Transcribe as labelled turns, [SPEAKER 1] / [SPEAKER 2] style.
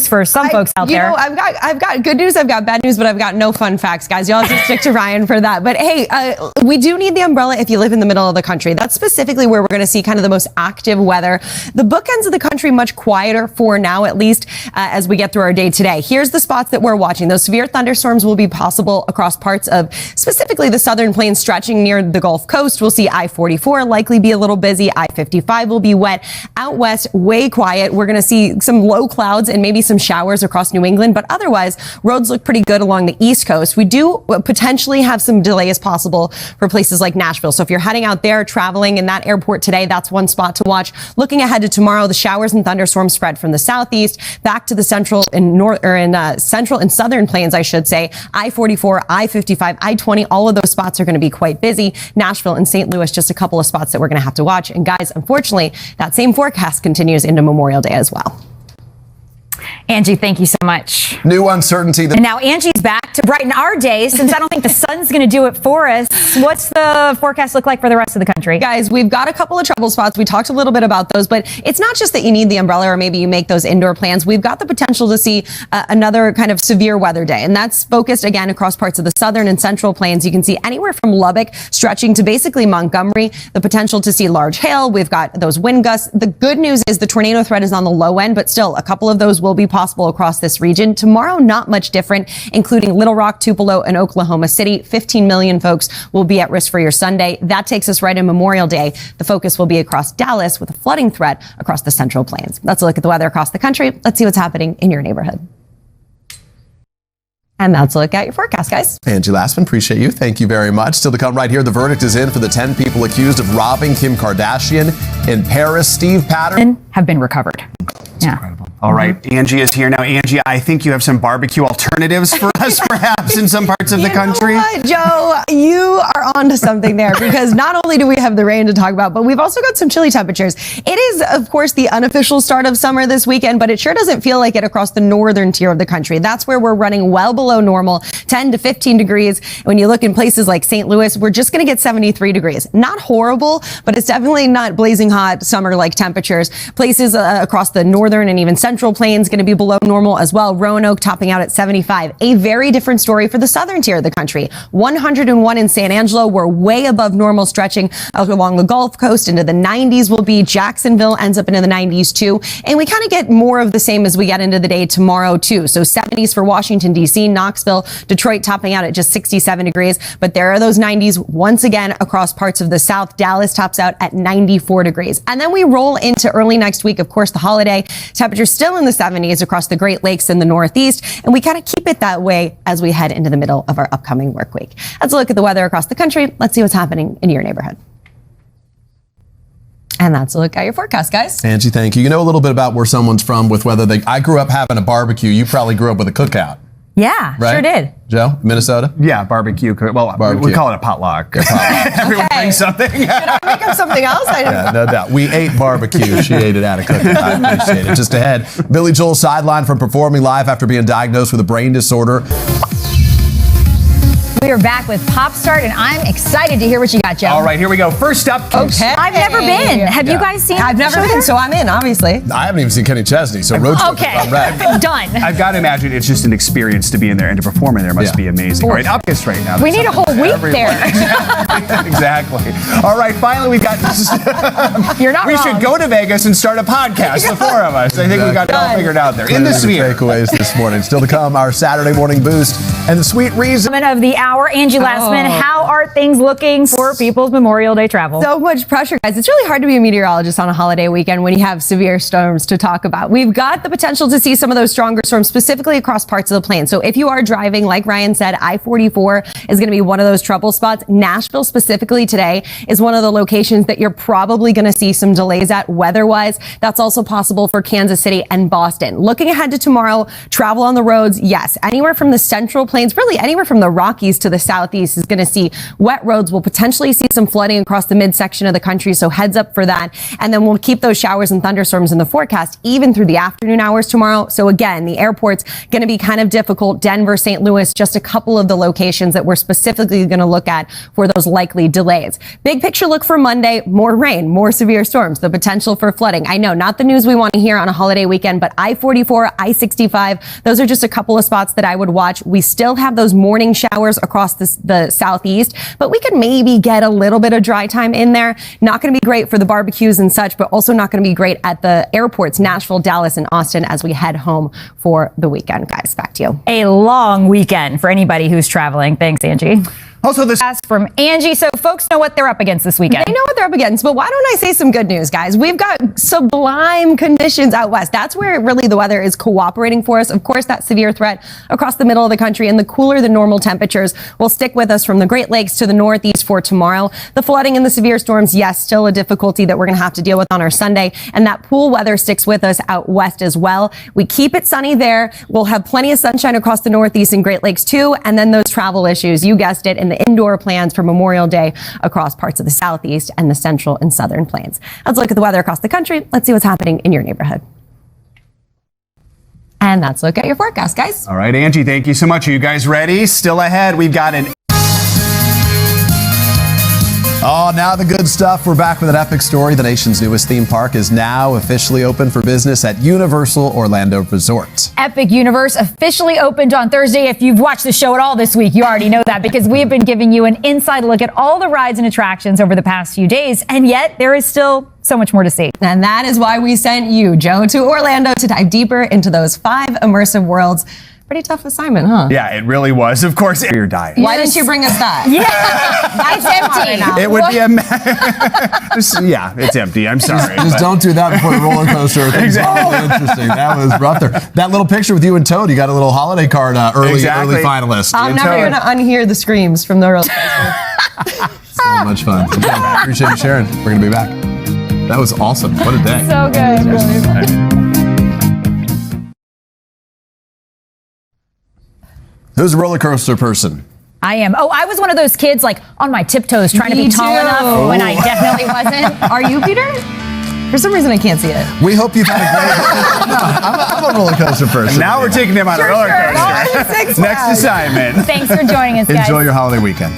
[SPEAKER 1] for some folks out there.
[SPEAKER 2] I've got good news, I've got bad news, but I've got no fun facts, guys. Y'all have to stick to Ryan for that. But hey, we do need the umbrella if you live in the middle of the country. That's specifically where we're going to see kind of the most active weather. The bookends of the country much quieter for now, at least as we get through our day today. Here's the spots that we're watching. Those severe thunderstorms will be possible across parts of specifically the southern plains stretching near the Gulf Coast. We'll see I-44 likely be a little busy. I-55 will be wet. Out west, way quiet. We're going to see some low clouds and maybe some showers across New England, but otherwise roads look pretty good along the East Coast. We do potentially have some delays possible for places like Nashville. So if you're heading out there, traveling in that airport today, that's one spot to watch. Looking ahead to tomorrow, the showers and thunderstorms spread from the southeast back to the central and central and southern plains, I should say. I-44, I-55, I-20, all of those spots are going to be quite busy. Nashville and St. Louis, just a couple of spots that we're going to have to watch. And guys, unfortunately, that same forecast continues into Memorial Day as well.
[SPEAKER 1] Angie, thank you so much.
[SPEAKER 3] New uncertainty.
[SPEAKER 1] And now Angie's back to brighten our day, since I don't think the sun's going to do it for us. What's the forecast look like for the rest of the country?
[SPEAKER 2] Guys, we've got a couple of trouble spots. We talked a little bit about those, but it's not just that you need the umbrella or maybe you make those indoor plans. We've got the potential to see another kind of severe weather day, and that's focused again across parts of the southern and central plains. You can see anywhere from Lubbock stretching to basically Montgomery, the potential to see large hail. We've got those wind gusts. The good news is the tornado threat is on the low end, but still a couple of those will be possible across this region. Tomorrow, not much different, including Little Rock, Tupelo, and Oklahoma City. 15 million folks will be at risk for your Sunday. That takes us right in Memorial Day. The focus will be across Dallas with a flooding threat across the central plains. Let's look at the weather across the country. Let's see what's happening in your neighborhood. And that's a look at your forecast, guys.
[SPEAKER 3] Angie Lassman, appreciate you. Thank you very much. Still to come right here, the verdict is in for the 10 people accused of robbing Kim Kardashian in Paris. Steve Patterson
[SPEAKER 1] have been recovered.
[SPEAKER 4] That's incredible. All right, Angie is here now. Angie, I think you have some barbecue alternatives for us, perhaps, in some parts of the country.
[SPEAKER 2] You know what, Joe? You are onto something there, because not only do we have the rain to talk about, but we've also got some chilly temperatures. It is, of course, the unofficial start of summer this weekend, but it sure doesn't feel like it across the northern tier of the country. That's where we're running well below normal, 10 to 15 degrees. When you look in places like St. Louis, we're just going to get 73 degrees. Not horrible, but it's definitely not blazing hot summer-like temperatures. Places across the northern and even central plains going to be below normal as well. Roanoke topping out at 75. A very different story for the southern tier of the country. 101 in San Angelo. We're way above normal, stretching along the Gulf Coast into the 90s will be. Jacksonville ends up into the 90s too. And we kind of get more of the same as we get into the day tomorrow too. So 70s for Washington, D.C., Knoxville, Detroit topping out at just 67 degrees. But there are those 90s once again across parts of the South. Dallas tops out at 94 degrees. And then we roll into early next week, of course, the holiday. Temperatures still in the 70s across the Great Lakes and the Northeast. And we kind of keep it that way as we head into the middle of our upcoming work week. Let's look at the weather across the country. Let's see what's happening in your neighborhood. And that's a look at your forecast, guys.
[SPEAKER 3] Angie, thank you. You know a little bit about where someone's from with whether they... I grew up having a barbecue. You probably grew up with a cookout.
[SPEAKER 1] Yeah,
[SPEAKER 3] right?
[SPEAKER 1] Sure did.
[SPEAKER 3] Joe, Minnesota?
[SPEAKER 4] Yeah, barbecue. Well,
[SPEAKER 3] barbecue.
[SPEAKER 4] we call it a potluck. Everyone brings something.
[SPEAKER 2] Did I make up something else?
[SPEAKER 3] Yeah, no doubt. We ate barbecue. She ate it at a cookout. I appreciate it. Just ahead, Billy Joel sidelined from performing live after being diagnosed with a brain disorder.
[SPEAKER 1] We are back with Pop Start, and I'm excited to hear what you got, Joe.
[SPEAKER 4] All right, here we go. First up,
[SPEAKER 2] okay.
[SPEAKER 1] I've never been. Have you guys seen?
[SPEAKER 2] I've never been, so I'm in, obviously.
[SPEAKER 3] I haven't even seen Kenny Chesney, so road trip.
[SPEAKER 1] Okay,
[SPEAKER 3] I'm ready.
[SPEAKER 1] done.
[SPEAKER 4] I've got to imagine it's just an experience to be in there, and to perform in there must be amazing. All right, up this right now.
[SPEAKER 1] We need a whole week there.
[SPEAKER 4] Exactly. All right, finally we got.
[SPEAKER 1] You're not
[SPEAKER 4] We
[SPEAKER 1] wrong.
[SPEAKER 4] should go to Vegas and start a podcast, the four of us. I think we got it all figured out there. In the sphere.
[SPEAKER 3] Takeaways this morning. Still to come, our Saturday morning boost and the sweet reason.
[SPEAKER 1] Of the hour, Angie Lassman. How are things looking for people's Memorial Day travel?
[SPEAKER 2] So much pressure, guys. It's really hard to be a meteorologist on a holiday weekend when you have severe storms to talk about. We've got the potential to see some of those stronger storms, specifically across parts of the plain. So if you are driving, like Ryan said, I-44 is going to be one of those trouble spots. Nashville specifically today is one of the locations that you're probably going to see some delays at weather-wise. That's also possible for Kansas City and Boston. Looking ahead to tomorrow, travel on the roads, yes, anywhere from the central plains, really anywhere from the Rockies to to the southeast is going to see wet roads. We'll potentially see some flooding across the midsection of the country, so heads up for that. And then we'll keep those showers and thunderstorms in the forecast even through the afternoon hours tomorrow. So again, the airport's going to be kind of difficult. Denver, St. Louis, just a couple of the locations that we're specifically going to look at for those likely delays. Big picture look for Monday: more rain, more severe storms, the potential for flooding. I know, not the news we want to hear on a holiday weekend, but I-44, I-65, those are just a couple of spots that I would watch. We still have those morning showers across the southeast, but we could maybe get a little bit of dry time in there. Not going to be great for the barbecues and such, but also not going to be great at the airports, Nashville, Dallas, and Austin, as we head home for the weekend. Guys, back to you.
[SPEAKER 1] A long weekend for anybody who's traveling. Thanks, Angie.
[SPEAKER 4] Also, this
[SPEAKER 1] From Angie, so folks know what they're up against this weekend.
[SPEAKER 2] They know what they're up against, but why don't I say some good news, guys? We've got sublime conditions out west. That's where really the weather is cooperating for us. Of course, that severe threat across the middle of the country and the cooler than normal temperatures will stick with us from the Great Lakes to the Northeast for tomorrow. The flooding and the severe storms, yes, still a difficulty that we're going to have to deal with on our Sunday. And that pool weather sticks with us out west as well. We keep it sunny there. We'll have plenty of sunshine across the Northeast and Great Lakes too. And then those travel issues, you guessed it, in the indoor plans for Memorial Day across parts of the Southeast and the Central and Southern Plains. Let's look at the weather across the country. Let's see what's happening in your neighborhood. And that's a look at your forecast, guys.
[SPEAKER 4] All right, Angie, thank you so much. Are you guys ready? Still ahead, we've got an...
[SPEAKER 3] Oh, now the good stuff. We're back with an epic story. The nation's newest theme park is now officially open for business at Universal Orlando Resort.
[SPEAKER 1] Epic Universe officially opened on Thursday. If you've watched the show at all this week, you already know that because we have been giving you an inside look at all the rides and attractions over the past few days. And yet there is still so much more to see.
[SPEAKER 2] And that is why we sent you, Joe, to Orlando to dive deeper into those 5 immersive worlds. Pretty tough assignment, huh?
[SPEAKER 4] Yeah, it really was. Of course, your diet.
[SPEAKER 2] Why didn't you bring us that?
[SPEAKER 1] Yeah, it's empty.
[SPEAKER 4] It would be a... yeah, it's empty. I'm sorry.
[SPEAKER 3] Just don't do that before the roller coaster. Exactly. Interesting. That was rough there. That little picture with you and Toad, you got a little holiday card early finalist.
[SPEAKER 2] I'm never going to unhear the screams from the roller coaster.
[SPEAKER 3] So much fun. I appreciate you sharing. We're going to be back. That was awesome. What a day.
[SPEAKER 1] So good.
[SPEAKER 3] Who's a roller coaster person?
[SPEAKER 1] I am. Oh, I was one of those kids like on my tiptoes trying to be tall enough when I definitely wasn't.
[SPEAKER 2] Are you, Peter? For some reason, I can't see it.
[SPEAKER 3] We hope you've had a great... No, I'm a roller coaster person.
[SPEAKER 4] Now we're taking him on a roller coaster. Next assignment.
[SPEAKER 1] Thanks for joining us, guys.
[SPEAKER 3] Enjoy your holiday weekend.